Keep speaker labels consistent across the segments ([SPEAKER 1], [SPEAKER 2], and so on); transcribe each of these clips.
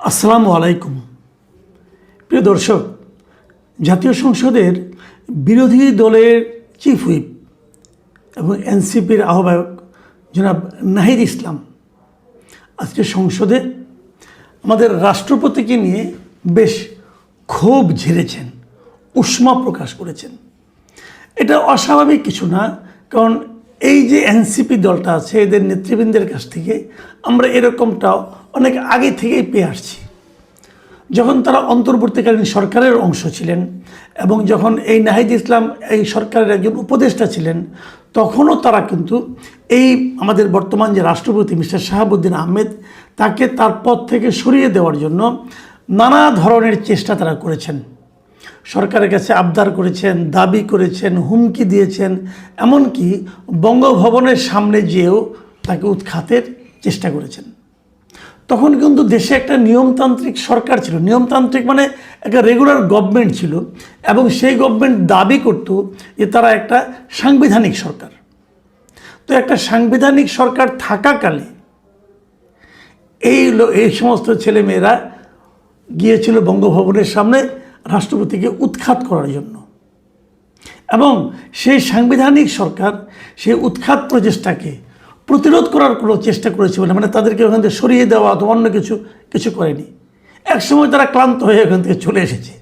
[SPEAKER 1] আসসালামু আলাইকুম। প্রিয় দর্শক, জাতীয় সংসদের বিরোধী দলের চিফ হুইপ এবং এনসিপির আহ্বায়ক জনাব নাহিদ ইসলাম আজকে সংসদে আমাদের রাষ্ট্রপতিকে নিয়ে বেশ ক্ষোভ ঝেড়েছেন, উষ্মা প্রকাশ করেছেন। এটা অস্বাভাবিক কিছু না, কারণ এই যে এনসিপি দলটা আছে এদের নেতৃবৃন্দের কাছ থেকে আমরা এরকমটাও অনেক আগে থেকেই পেয়ে আসছি। যখন তারা অন্তর্বর্তীকালীন সরকারের অংশ ছিলেন এবং যখন এই নাহিদ ইসলাম এই সরকারের একজন উপদেষ্টা ছিলেন, তখনও তারা কিন্তু এই আমাদের বর্তমান যে রাষ্ট্রপতি মিস্টার শাহাবুদ্দিন আহমেদ তাকে তার পদ থেকে সরিয়ে দেওয়ার জন্য নানা ধরনের চেষ্টা তারা করেছেন। সরকারের কাছে আবদার করেছেন, দাবি করেছেন, হুমকি দিয়েছেন, এমনকি বঙ্গভবনের সামনে যেয়েও তাকে উৎখাতের চেষ্টা করেছেন। তখন কিন্তু দেশে একটা নিয়মতান্ত্রিক সরকার ছিল, নিয়মতান্ত্রিক মানে একটা রেগুলার গভর্নমেন্ট ছিল, এবং সেই গভর্নমেন্ট দাবি করত যে তারা একটা সাংবিধানিক সরকার। তো একটা সাংবিধানিক সরকার থাকাকালে এই সমস্ত ছেলেমেয়েরা গিয়েছিল বঙ্গভবনের সামনে রাষ্ট্রপতিকে উৎখাত করার জন্য, এবং সেই সাংবিধানিক সরকার সেই উৎখাত প্রচেষ্টাকে প্রতিরোধ করার কোনো চেষ্টা করেছে বলে, মানে তাদেরকে ওখান থেকে সরিয়ে দেওয়া অথবা অন্য কিছু করেনি। একসময় তারা ক্লান্ত হয়ে ওখান থেকে চলে এসেছে,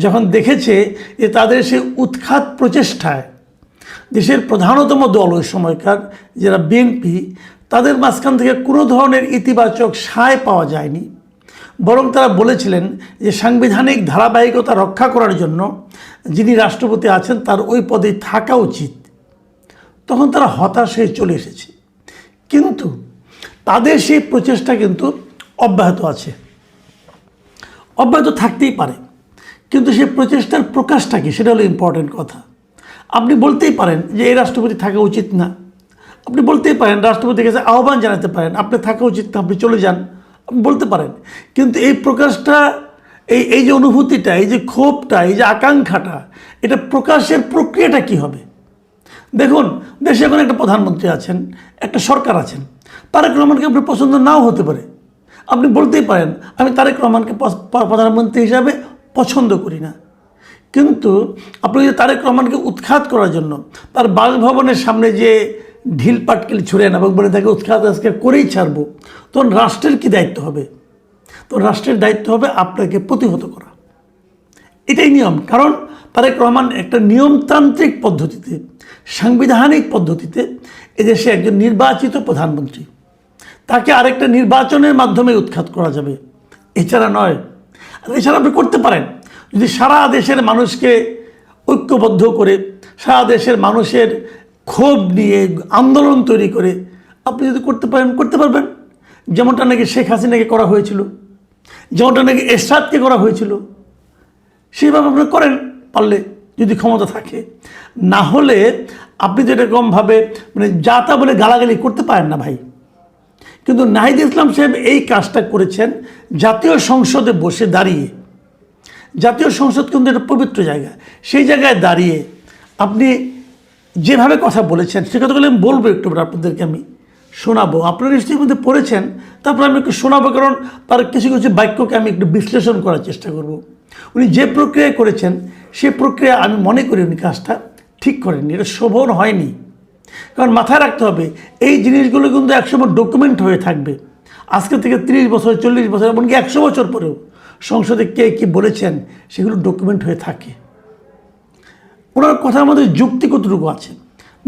[SPEAKER 1] যখন দেখেছে যে তাদের সেই উৎখাত প্রচেষ্টায় দেশের প্রধানতম দল ওই সময়কার যারা বিএনপি, তাদের মাঝখান থেকে কোনো ধরনের ইতিবাচক সায় পাওয়া যায়নি। বরং তারা বলেছিলেন যে সাংবিধানিক ধারাবাহিকতা রক্ষা করার জন্য যিনি রাষ্ট্রপতি আছেন তার ওই পদে থাকা উচিত। তখন তারা হতাশ হয়ে চলে এসেছে, কিন্তু তাদের সেই প্রচেষ্টা কিন্তু অব্যাহত আছে, অব্যাহত থাকতেই পারে। কিন্তু সেই প্রচেষ্টার প্রকাশটা কি, সেটা হলো ইম্পর্টেন্ট কথা। আপনি বলতেই পারেন যে এই রাষ্ট্রপতি থাকা উচিত না, আপনি বলতেই পারেন, রাষ্ট্রপতির কাছে আহ্বান জানাতে পারেন, আপনি থাকা উচিত না, আপনি চলে যান, আপনি বলতে পারেন। কিন্তু এই প্রকাশটা, এই যে অনুভূতিটা, এই যে ক্ষোভটা, এই যে আকাঙ্ক্ষাটা, এটা প্রকাশের প্রক্রিয়াটা কি হবে? দেখুন, দেশে এখন একটা প্রধানমন্ত্রী আছেন, একটা সরকার আছেন। তারেক রহমানকে আপনার পছন্দ নাও হতে পারে, আপনি বলতেই পারেন আমি তারেক রহমানকে প্রধানমন্ত্রী হিসাবে পছন্দ করি না। কিন্তু আপনি যদি তারেক রহমানকে উৎখাত করার জন্য তার বাসভবনের সামনে যে ঢিল পাটকেল ছুড়েন এবং বলে তাকে উৎখাত আজকে করেই ছাড়বো, তখন রাষ্ট্রের কি দায়িত্ব হবে? তখন রাষ্ট্রের দায়িত্ব হবে আপনাকে প্রতিহত করা। এটাই নিয়ম। কারণ তারেক রহমান একটা নিয়মতান্ত্রিক পদ্ধতিতে, সাংবিধানিক পদ্ধতিতে এদেশে একজন নির্বাচিত প্রধানমন্ত্রী, তাকে আরেকটা নির্বাচনের মাধ্যমে উৎখাত করা যাবে, এছাড়া নয়। আর এছাড়া আপনি করতে পারেন, যদি সারা দেশের মানুষকে ঐক্যবদ্ধ করে, সারা দেশের মানুষের ক্ষোভ নিয়ে আন্দোলন তৈরি করে আপনি যদি করতে পারেন, করতে পারবেন। যেমনটা নাকি শেখ হাসিনাকে করা হয়েছিল, যেমনটা নাকি এরশাদকে করা হয়েছিল, সেইভাবে আপনি করেন পারলে, যদি ক্ষমতা থাকে। না হলে আপনি তো এরকমভাবে মানে যা তা বলে গালাগালি করতে পারেন না ভাই। কিন্তু নাহিদ ইসলাম সাহেব এই কাজটা করেছেন জাতীয় সংসদে বসে দাঁড়িয়ে। জাতীয় সংসদ কিন্তু একটা পবিত্র জায়গা, সেই জায়গায় দাঁড়িয়ে আপনি যেভাবে কথা বলেছেন, সে কথাগুলো আমি বলবো, একটু আপনাদেরকে আমি শোনাবো। আপনারা নিশ্চয়ই মধ্যে পড়েছেন, তারপর আমি একটু শোনাবো, কারণ তার কিছু কিছু বাক্যকে আমি একটু বিশ্লেষণ করার চেষ্টা করব। উনি যে প্রক্রিয়া করেছেন সে প্রক্রিয়া আমি মনে করি উনি কাজটা ঠিক করেননি, এটা শোভন হয়নি। কারণ মাথায় রাখতে হবে, এই জিনিসগুলো কিন্তু একসময় ডকুমেন্ট হয়ে থাকবে। আজকে থেকে 30 বছর, 40 বছর, এমনকি 100 বছর পরেও সংসদে কে কী বলেছেন সেগুলো ডকুমেন্ট হয়ে থাকে। ওনার কথার মধ্যে যুক্তি কতটুকু আছে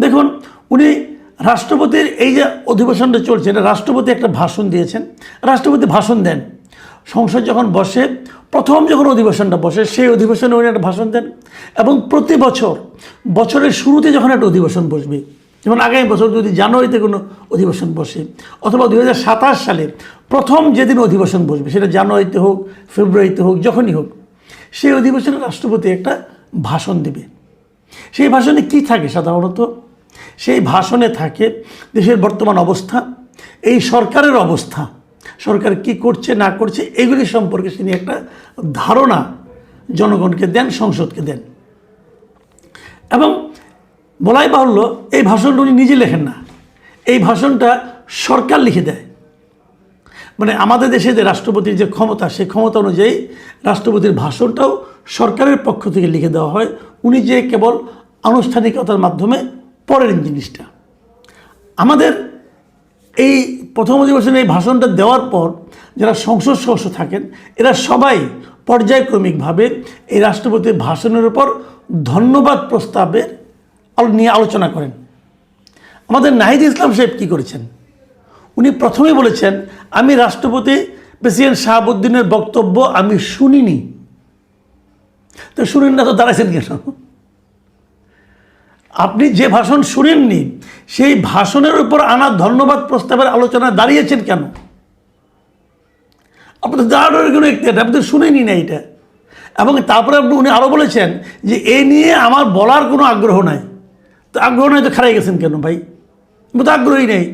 [SPEAKER 1] দেখুন। উনি রাষ্ট্রপতির এই যে অধিবেশনটা চলছে, এটা রাষ্ট্রপতি একটা ভাষণ দিয়েছেন। রাষ্ট্রপতি ভাষণ দেন, সংসদ যখন বসে, প্রথম যখন অধিবেশনটা বসে সেই অধিবেশনে উনি একটা ভাষণ দেন। এবং প্রতি বছর বছরের শুরুতে যখন একটা অধিবেশন বসবে, যেমন আগামী বছর যদি জানুয়ারিতে কোনো অধিবেশন বসে, অথবা 2027 সালে প্রথম যেদিন অধিবেশন বসবে, সেটা জানুয়ারিতে হোক, ফেব্রুয়ারিতে হোক, যখনই হোক, সেই অধিবেশনে রাষ্ট্রপতি একটা ভাষণ দেবে। সেই ভাষণে কি থাকে সাধারণত? সেই ভাষণে থাকে দেশের বর্তমান অবস্থা, এই সরকারের অবস্থা, সরকার কি করছে না করছে, এগুলি সম্পর্কে তিনি একটা ধারণা জনগণকে দেন, সংসদকে দেন। এবং বলাই বাহুল্য, এই ভাষণটা উনি নিজে লেখেন না, এই ভাষণটা সরকার লিখে দেয়। মানে আমাদের দেশে যে রাষ্ট্রপতির যে ক্ষমতা, সেই ক্ষমতা অনুযায়ী রাষ্ট্রপতির ভাষণটাও সরকারের পক্ষ থেকে লিখে দেওয়া হয়, উনি যে কেবল আনুষ্ঠানিকতার মাধ্যমে পড়েন জিনিসটা। আমাদের এই প্রথম অধিবেশনে এই ভাষণটা দেওয়ার পর যারা সংসদ সদস্য থাকেন এরা সবাই পর্যায়ক্রমিকভাবে এই রাষ্ট্রপতির ভাষণের উপর ধন্যবাদ প্রস্তাবের নিয়ে আলোচনা করেন। আমাদের নাহিদ ইসলাম সাহেব কী করেছেন, উনি প্রথমেই বলেছেন আমি রাষ্ট্রপতি প্রেসিডেন্ট শাহাবুদ্দিনের বক্তব্য আমি শুনিনি। তো শুনেন না তো দাঁড়াইছেন কেন? আপনি যে ভাষণ শুনেননি সেই ভাষণের উপর আনা ধন্যবাদ প্রস্তাবের আলোচনা দাঁড়িয়েছেন কেন? আপনি তো দাঁড়ানোর কোনো একটি, আপনি তো শুনেনি না এটা। এবং তারপরে উনি আরও বলেছেন যে এ নিয়ে আমার বলার কোনো আগ্রহ নাই। তো আগ্রহ নাই তো খারাই গেছেন কেন ভাই? তো আগ্রহী নেই,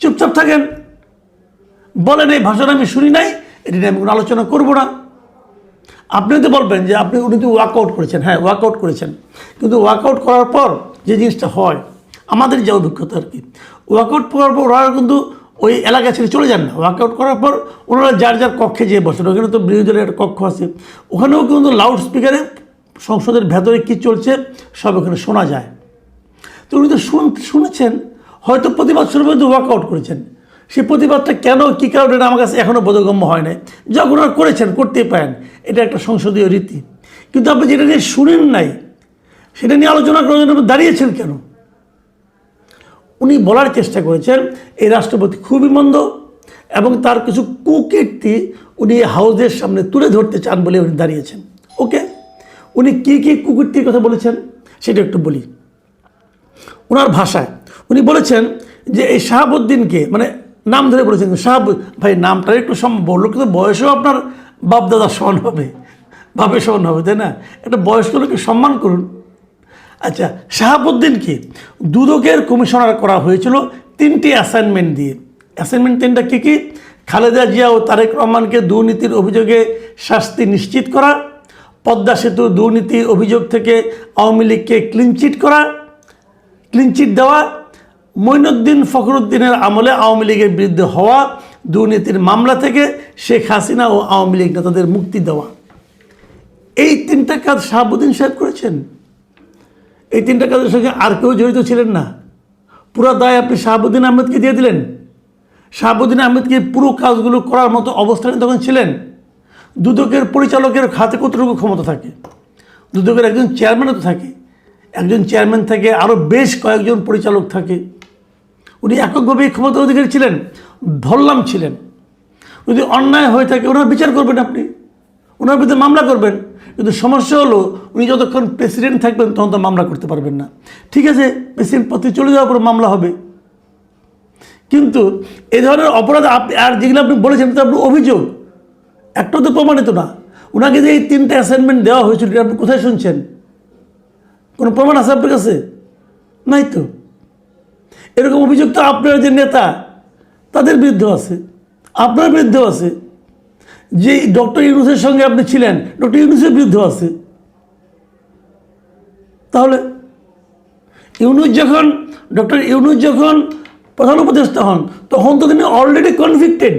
[SPEAKER 1] চুপচাপ থাকেন, বলেন এই ভাষণ আমি শুনি নাই, এটি নিয়ে আমি কোনো আলোচনা করবো না। আপনি তো বলবেন যে উনি তো ওয়ার্কআউট করেছেন, হ্যাঁ ওয়ার্কআউট করেছেন, কিন্তু ওয়ার্কআউট করার পর যে জিনিসটা হয়, আমাদের যে অভিজ্ঞতা আর কি, ওয়ার্কআউট করার পর ওরা কিন্তু ওই এলাকা ছেড়ে চলে যান না। ওয়ার্কআউট করার পর ওনারা যার যার কক্ষে যেয়ে বসেন, ওখানে তো বিরোধী দলের একটা কক্ষ আছে, ওখানেও কিন্তু লাউড স্পিকারে সংসদের ভেতরে কী চলছে সব ওখানে শোনা যায়। তো উনি তো শুনেছেন, হয়তো প্রতিবাদ স্বরূপ ওয়ার্কআউট করেছেন। সেই প্রতিবাদটা কেন, কী কারণে, এটা আমার কাছে এখনও বোধগম্য হয় নাই। যখন ওরা করেছেন, করতেই পারেন, এটা একটা সংসদীয় রীতি। কিন্তু আপনি যেটা নিয়ে শুনেন নাই সেটা নিয়ে আলোচনা করার জন্য দাঁড়িয়েছেন কেন? উনি বলার চেষ্টা করেছেন এই রাষ্ট্রপতি খুবই মন্দ এবং তার কিছু কুকীর্তি উনি হাউজের সামনে তুলে ধরতে চান বলে উনি দাঁড়িয়েছেন। ওকে, উনি কী কী কুকীর্তির কথা বলেছেন সেটা একটু বলি। ওনার ভাষায় উনি বলেছেন যে এই শাহাবুদ্দিনকে, মানে নাম ধরে বলেছেন ভাই নামটা একটু বললো, কিন্তু বয়সেও আপনার বাপদাদা সমান হবে, বাপের সমান হবে, তাই না? একটা বয়স্ক লোককে সম্মান করুন। আচ্ছা, শাহাবুদ্দিনকে দুদকের কমিশনার করা হয়েছিল 3টি অ্যাসাইনমেন্ট দিয়ে। অ্যাসাইনমেন্ট 3টা কী কী? খালেদা জিয়া ও তারেক রহমানকে দুর্নীতির অভিযোগে শাস্তি নিশ্চিত করা, পদ্মা সেতু দুর্নীতির অভিযোগ থেকে আওয়ামী লীগকে ক্লিনচিট দেওয়া, মঈনুদ্দিন ফখরুদ্দিনের আমলে আওয়ামী লীগের বিরুদ্ধে হওয়া দুর্নীতির মামলা থেকে শেখ হাসিনা ও আওয়ামী লীগ নেতাদের মুক্তি দেওয়া। এই 3টা কাজ শাহাবুদ্দিন সাহেব করেছেন। এই 3টা কাজের সঙ্গে আর কেউ জড়িত ছিলেন না। পুরো দায় আপনি শাহাবুদ্দিন আহমেদকে দিয়ে দিলেন। শাহাবুদ্দিন আহমেদকে পুরো কাজগুলো করার মতো অবস্থানে তখন ছিলেন। দুদকের পরিচালকের হাতে কতটুকু ক্ষমতা থাকে? দুদকের একজন চেয়ারম্যানও তো থাকে, একজন চেয়ারম্যান থাকে, আরও বেশ কয়েকজন পরিচালক থাকে। উনি এককভাবে ক্ষমতার অধিকারী ছিলেন, ধরলাম ছিলেন। যদি অন্যায় হয়ে থাকে ওনার বিচার করবেন, আপনি ওনার বিরুদ্ধে মামলা করবেন। কিন্তু সমস্যা হলো উনি যতক্ষণ প্রেসিডেন্ট থাকবেন তখন তো মামলা করতে পারবেন না। ঠিক আছে, প্রেসিডেন্ট পদে চলে যাওয়ার পর মামলা হবে, কিন্তু এই ধরনের অপরাধ আপনি আর যেগুলো আপনি বলেছেন তো আপনার অভিযোগ একটাও তো প্রমাণিত না। ওনাকে যে এই 3টা অ্যাসাইনমেন্ট দেওয়া হয়েছিল আপনি কোথায় শুনছেন? কোনো প্রমাণ আছে আপনার কাছে? নাই তো। এরকম অভিযোগ তো আপনার যে নেতা তাদের বিরুদ্ধেও আছে, আপনার বিরুদ্ধেও আছে। যে ডক্টর ইউনূসের সঙ্গে আপনি ছিলেন, ডক্টর ইউনূসের বিরুদ্ধেও আছে। তাহলে ডক্টর ইউনূস যখন প্রধান উপদেষ্টা হন তখন তো তিনি অলরেডি কনভিক্টেড,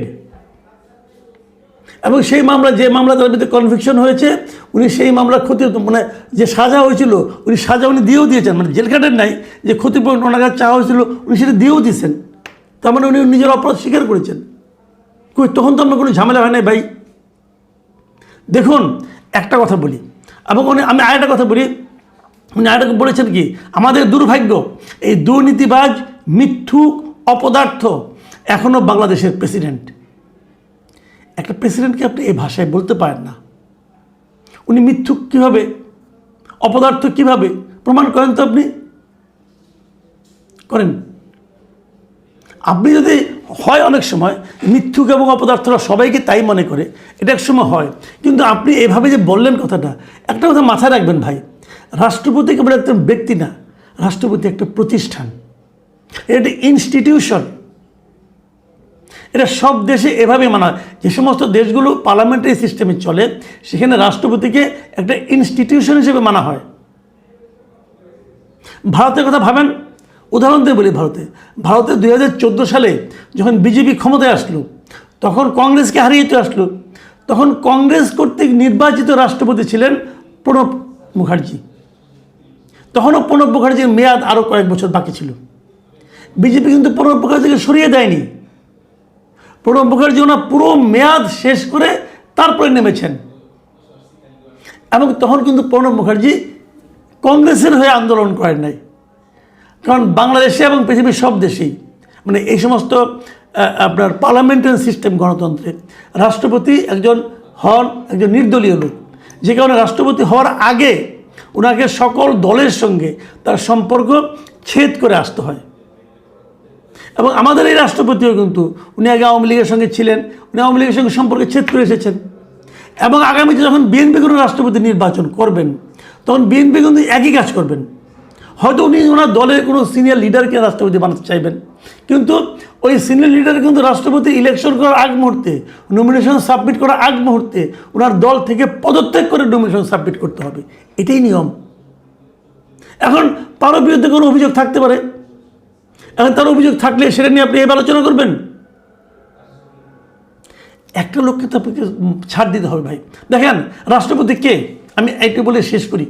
[SPEAKER 1] এবং সেই মামলা, যে মামলা তার বিরুদ্ধে কনভিকশন হয়েছে, উনি সেই মামলার মানে যে সাজা হয়েছিল উনি সাজা দিয়েও দিয়েছেন। মানে জেল কাটেন নাই, যে ক্ষতিপূরণ ওনার কাছে চাওয়া হয়েছিল উনি সেটা দিয়েও দিয়েছেন। তার মানে উনি নিজের অপরাধ স্বীকার করেছেন। তখন তো আপনার কোনো ঝামেলা হয় নাই ভাই। দেখুন, একটা কথা বলি, এবং আমি আরেকটা কথা বলি। উনি আরেকটা বলেছেন কি, আমাদের দুর্ভাগ্য এই দুর্নীতিবাজ, মিথ্যুক, অপদার্থ এখনও বাংলাদেশের প্রেসিডেন্ট। একটা প্রেসিডেন্টকে আপনি এই ভাষায় বলতে পারেন না। উনি মিথ্যুক কীভাবে, অপদার্থ কীভাবে প্রমাণ করেন তো? আপনি করেন। আপনি যদি হয়, অনেক সময় মিথ্যুক এবং অপদার্থরা সবাইকে তাই মনে করে, এটা এক সময় হয়, কিন্তু আপনি এভাবে যে বললেন কথাটা, একটা কথা মাথায় রাখবেন ভাই, রাষ্ট্রপতি কেবল একটা ব্যক্তি না, রাষ্ট্রপতি একটা প্রতিষ্ঠান, এটা একটা ইনস্টিটিউশন। এটা সব দেশে এভাবে মানা হয়। যে সমস্ত দেশগুলো পার্লামেন্টারি সিস্টেমে চলে সেখানে রাষ্ট্রপতিকে একটা ইনস্টিটিউশন হিসেবে মানা হয়। ভারতের কথা ভাবেন, উদাহরণ দিয়ে বলি, ভারতে 2014 সালে যখন বিজেপি ক্ষমতায় আসলো তখন কংগ্রেসকে হারিয়ে তো আসলো। তখন কংগ্রেস কর্তৃক নির্বাচিত রাষ্ট্রপতি ছিলেন প্রণব মুখার্জি। তখনও প্রণব মুখার্জির মেয়াদ আরও কয়েক বছর বাকি ছিল। বিজেপি কিন্তু প্রণব মুখার্জিকে সরিয়ে দেয়নি। প্রণব মুখার্জি ওনার পুরো মেয়াদ শেষ করে তারপরে নেমেছেন। এবং তখন কিন্তু প্রণব মুখার্জি কংগ্রেসের হয়ে আন্দোলন করেন নাই। কারণ বাংলাদেশে এবং পৃথিবীর সব দেশেই মানে এই সমস্ত আপনার পার্লামেন্টারি সিস্টেম গণতন্ত্রে রাষ্ট্রপতি একজন নির্দলীয় লোক, যে কারণে রাষ্ট্রপতি হওয়ার আগে ওনাকে সকল দলের সঙ্গে তার সম্পর্ক ছেদ করে আসতে হয়। এবং আমাদের এই রাষ্ট্রপতিও কিন্তু উনি আগে আওয়ামী লীগের সঙ্গে ছিলেন, উনি আওয়ামী লীগের সঙ্গে সম্পর্কে ছেদ করে এসেছেন। এবং আগামীতে যখন বিএনপি কোনো রাষ্ট্রপতি নির্বাচন করবেন তখন বিএনপি কিন্তু একই কাজ করবেন। হয়তো উনি ওনার দলের কোনো সিনিয়র লিডারকে রাষ্ট্রপতি বানাতে চাইবেন, কিন্তু ওই সিনিয়র লিডার কিন্তু রাষ্ট্রপতি ইলেকশন করার আগ মুহূর্তে, নমিনেশন সাবমিট করার আগ মুহূর্তে ওনার দল থেকে পদত্যাগ করে নমিনেশন সাবমিট করতে হবে। এটাই নিয়ম। এখন তারও বিরুদ্ধে কোনো অভিযোগ থাকতে পারে। এখন তার অভিযোগ থাকলে সেটা নিয়ে আপনি এবার আলোচনা করবেন। একটা লোককে তো আপনাকে ছাড় দিতে হবে ভাই। দেখেন রাষ্ট্রপতি কে, আমি একটু বলে শেষ করি।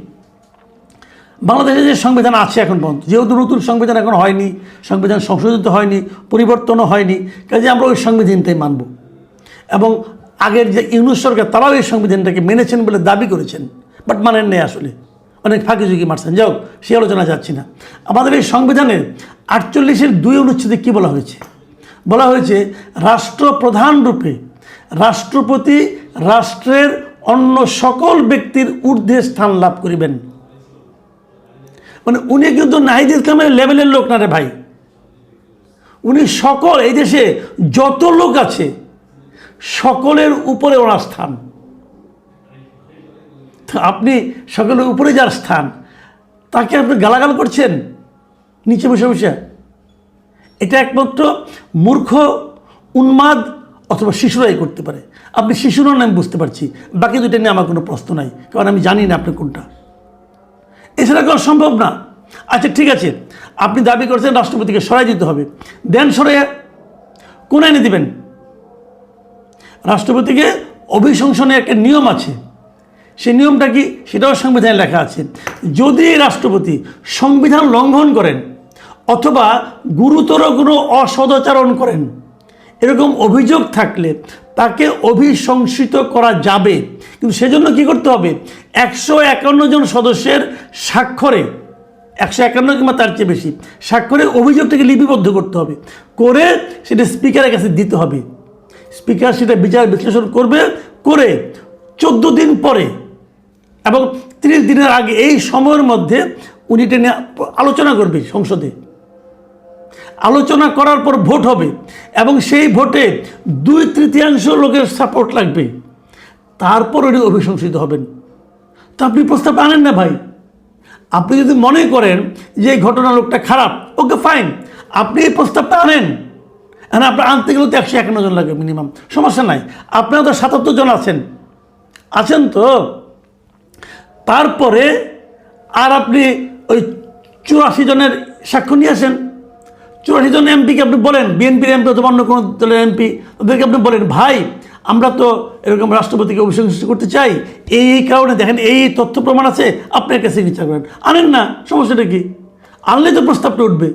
[SPEAKER 1] বাংলাদেশে যে সংবিধান আছে এখন পর্যন্ত, যেহেতু নতুন সংবিধান এখন হয়নি, সংবিধান সংশোধিত হয়নি, পরিবর্তনও হয়নি, কাজে আমরা ওই সংবিধানটাই মানব। এবং আগের যে ইউনূস সরকার তারাও এই সংবিধানটাকে মেনেছেন বলে দাবি করেছেন, বাট মানেন নেই, আসলে অনেক ফাঁকিঝুঁকি মারছেন। যাও, সে আলোচনা যাচ্ছি না। আমাদের এই সংবিধানের 48-এর 2 অনুচ্ছেদে কী বলা হয়েছে? বলা হয়েছে রাষ্ট্রপ্রধান রূপে রাষ্ট্রপতি রাষ্ট্রের অন্য সকল ব্যক্তির ঊর্ধ্বে স্থান লাভ করিবেন। মানে উনি কিন্তু নাহিদ ইসলামের লেভেলের লোক না রে ভাই। উনি সকল এই দেশে যত লোক আছে সকলের উপরে ওনার স্থান। আপনি সকলের উপরে যার স্থান, তাকে আপনি গালাগাল করছেন নিচে বসে বসে। এটা একমাত্র মূর্খ, উন্মাদ অথবা শিশুরাই করতে পারে। আপনি শিশুরও আমি বুঝতে পারছি, বাকি দুটো নিয়ে আমার কোনো প্রশ্ন নাই, কারণ আমি জানি না আপনি কোনটা। এছাড়া করা সম্ভব না। আচ্ছা ঠিক আছে, আপনি দাবি করছেন রাষ্ট্রপতিকে সরাই দিতে হবে, দেন সরাইয়া কোন আইনে দিবেন? রাষ্ট্রপতিকে অভিশংসনের একটা নিয়ম আছে, সেই নিয়মটা কি সেটাও সংবিধানে লেখা আছে। যদি রাষ্ট্রপতি সংবিধান লঙ্ঘন করেন অথবা গুরুতর কোনো অসদাচরণ করেন, এরকম অভিযোগ থাকলে তাকে অভিশংসিত করা যাবে। কিন্তু সেজন্য কি করতে হবে? 151 জন সদস্যের স্বাক্ষরে, 151 কিংবা তার চেয়ে বেশি স্বাক্ষরে অভিযোগটাকে লিপিবদ্ধ করতে হবে, করে সেটা স্পিকারের কাছে দিতে হবে। স্পিকার সেটা বিচার বিশ্লেষণ করবে, করে 14 দিন পরে এবং 30 দিনের আগে, এই সময়ের মধ্যে উনি এটা নিয়ে আলোচনা করবে সংসদে। আলোচনা করার পর ভোট হবে এবং সেই ভোটে 2/3 লোকের সাপোর্ট লাগবে, তারপর উনি অভিশংসিত হবেন। তো আপনি প্রস্তাব আনেন না ভাই। আপনি যদি মনে করেন যে এই ঘটনা লোকটা খারাপ, ওকে ফাইন, আপনি এই প্রস্তাবটা আনেন। হ্যাঁ, আপনার আনতে গেলে তো 151 জন লাগে মিনিমাম, সমস্যা নাই। আপনারা তো 77 জন আছেন তো। তারপরে আর আপনি ওই 84 জনের সাক্ষ্য নিয়ে আসেন। 84 জন এমপিকে আপনি বলেন, বিএনপির এমপি অথবা অন্য কোনো দলের এমপি, ওদেরকে আপনি বলেন, ভাই আমরা তো এরকম রাষ্ট্রপতিকে অভিশংসিত করতে চাই, এই কারণে দেখেন এই তথ্য প্রমাণ আছে, আপনি একটা সিগনেচার করেন। আনেন না, সমস্যাটা কি? আনলে তো প্রস্তাবটা উঠবে,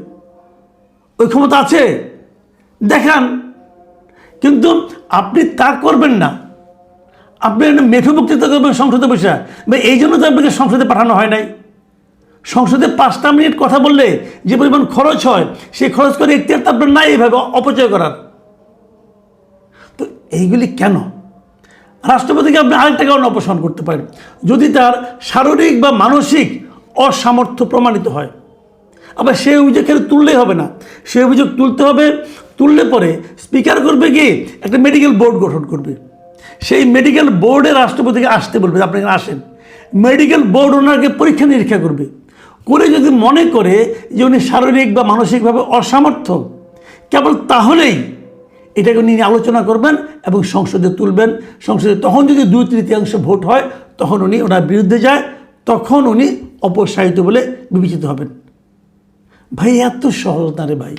[SPEAKER 1] ওই ক্ষমতা আছে, দেখান। কিন্তু আপনি তা করবেন না। আপনি মেঠো বক্তৃতা করবেন সংসদে বসে, বা এই জন্য তো আপনাকে সংসদে পাঠানো হয় নাই। সংসদে 5টা মিনিট কথা বললে যে পরিমাণ খরচ হয়, সেই খরচ করে এখতিয়ার তো আপনার নাই এইভাবে অপচয় করার। তো এইগুলি কেন? রাষ্ট্রপতিকে আপনি আরেকটা কারণে অপসারণ করতে পারেন, যদি তার শারীরিক বা মানসিক অসামর্থ্য প্রমাণিত হয়। আবার সেই অভিযোগ খেলে তুললেই হবে না, সেই অভিযোগ তুলতে হবে। তুললে পরে স্পিকার করবে কি, একটা মেডিকেল বোর্ড গঠন করবে। সেই মেডিকেল বোর্ডে রাষ্ট্রপতিকে আসতে বলবে, আপনি এখানে আসেন। মেডিকেল বোর্ড ওনাকে পরীক্ষা নিরীক্ষা করবে, করে যদি মনে করে যে উনি শারীরিক বা মানসিকভাবে অসামর্থ্য, কেবল তাহলেই এটাকে নিয়ে আলোচনা করবেন এবং সংসদে তুলবেন। সংসদে তখন যদি 2/3 ভোট হয়, তখন উনি ওনার বিরুদ্ধে যায়, তখন উনি অপসারিত বলে বিবেচিত হবেন। ভাই এত সহজ না রে ভাই,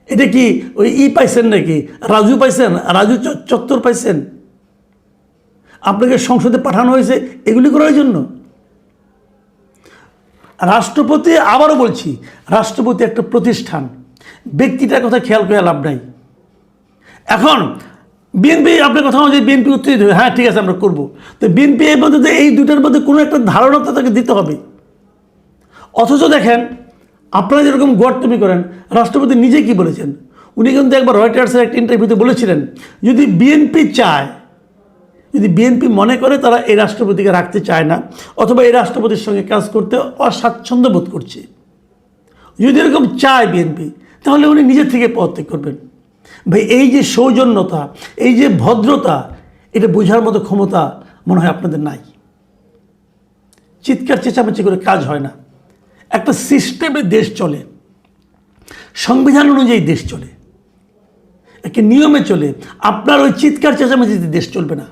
[SPEAKER 1] এটা কি ওই পাইছেন নাকি, রাজু পাইছেন, রাজু চত্বর পাইছেন? আপনাকে সংসদে পাঠানো হয়েছে এগুলি করার জন্য? রাষ্ট্রপতি, আবারও বলছি, রাষ্ট্রপতি একটা প্রতিষ্ঠান, ব্যক্তিটার কথা খেয়াল করে লাভ নাই। এখন বিএনপি, আপনার কথা অনুযায়ী বিএনপি উত্তর দেবে, হ্যাঁ ঠিক আছে আমরা করবো। তো বিএনপি এর মধ্যে এই দুটার মধ্যে কোনো একটা ধারণা তো তাকে দিতে হবে। অথচ দেখেন, আপনারা যেরকম গোয়ার্তুমি করেন, রাষ্ট্রপতি নিজে কি বলেছেন? উনি কিন্তু একবার রয়টার্সের একটা ইন্টারভিউতে বলেছিলেন, যদি বিএনপি চায়, যদি বিএনপি মনে করে তারা এই রাষ্ট্রপতিকে রাখতে চায় না, অথবা এই রাষ্ট্রপতির সঙ্গে কাজ করতে অস্বাচ্ছন্দ্য বোধ করছে, যদি এরকম চায় বিএনপি, তাহলে উনি নিজের থেকে পদত্যাগ করবেন। ভাই, এই যে সৌজন্যতা, এই যে ভদ্রতা, এটা বোঝার মতো ক্ষমতা মনে হয় আপনাদের নাই। চিৎকার চেঁচামেচি করে কাজ হয় না। একটা সিস্টেমে দেশ চলে, সংবিধান অনুযায়ী দেশ চলে, একটা নিয়মে চলে। আপনার ওই চিৎকার চেঁচামেচিতে দেশ চলবে না।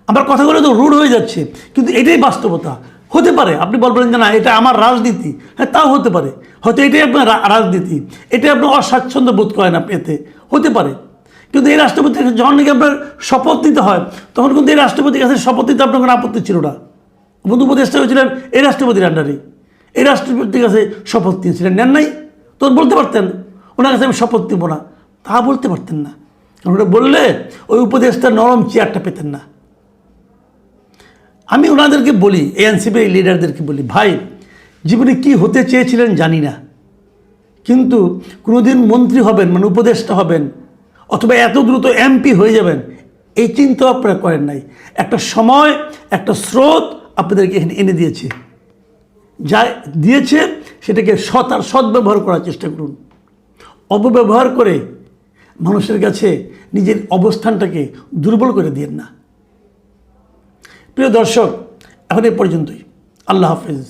[SPEAKER 1] আমার কথাগুলো তো রুড হয়ে যাচ্ছে, কিন্তু এটাই বাস্তবতা। হতে পারে আপনি বলবেন যে না এটা আমার রাজনীতি, হ্যাঁ তাও হতে পারে, হয়তো এটাই আপনার রাজনীতি, এটাই আপনার অস্বাচ্ছন্দ্য বোধ করেন আপনি, এতে হতে পারে। কিন্তু এই রাষ্ট্রপতি যখন নাকি আপনার শপথ নিতে হয়, তখন কিন্তু এই রাষ্ট্রপতির কাছে শপথ নিতে আপনার কোনো আপত্তি ছিল না। বন্ধু উপদেষ্টা হয়েছিলেন এই রাষ্ট্রপতির আন্ডারে, এই রাষ্ট্রপতির কাছে শপথ নিয়েছিলেন, নেন নাই? তখন বলতে পারতেন ওনার কাছে আমি শপথ নেব না, তা বলতে পারতেন না। কারণ ওটা বললে ওই উপদেষ্টার নরম চেয়ারটা পেতেন না। আমি ওনাদেরকে বলি, এএনসিপির লিডারদেরকে বলি, ভাই জীবনে কি হতে চেয়েছিলেন জানি না, কিন্তু কোনোদিন মন্ত্রী হবেন, মানে উপদেষ্টা হবেন, অথবা এত দ্রুত এমপি হয়ে যাবেন, এই চিন্তা আপনারা করেন নাই। একটা সময়, একটা স্রোত আপনাদেরকে এখানে এনে দিয়েছে, যা দিয়েছে সেটাকে সদ্ব্যবহার করার চেষ্টা করুন। অপব্যবহার করে মানুষের কাছে নিজের অবস্থানটাকে দুর্বল করে দিয়েন না। প্রিয় দর্শক, এখন এই পর্যন্তই। আল্লাহ হাফেজ।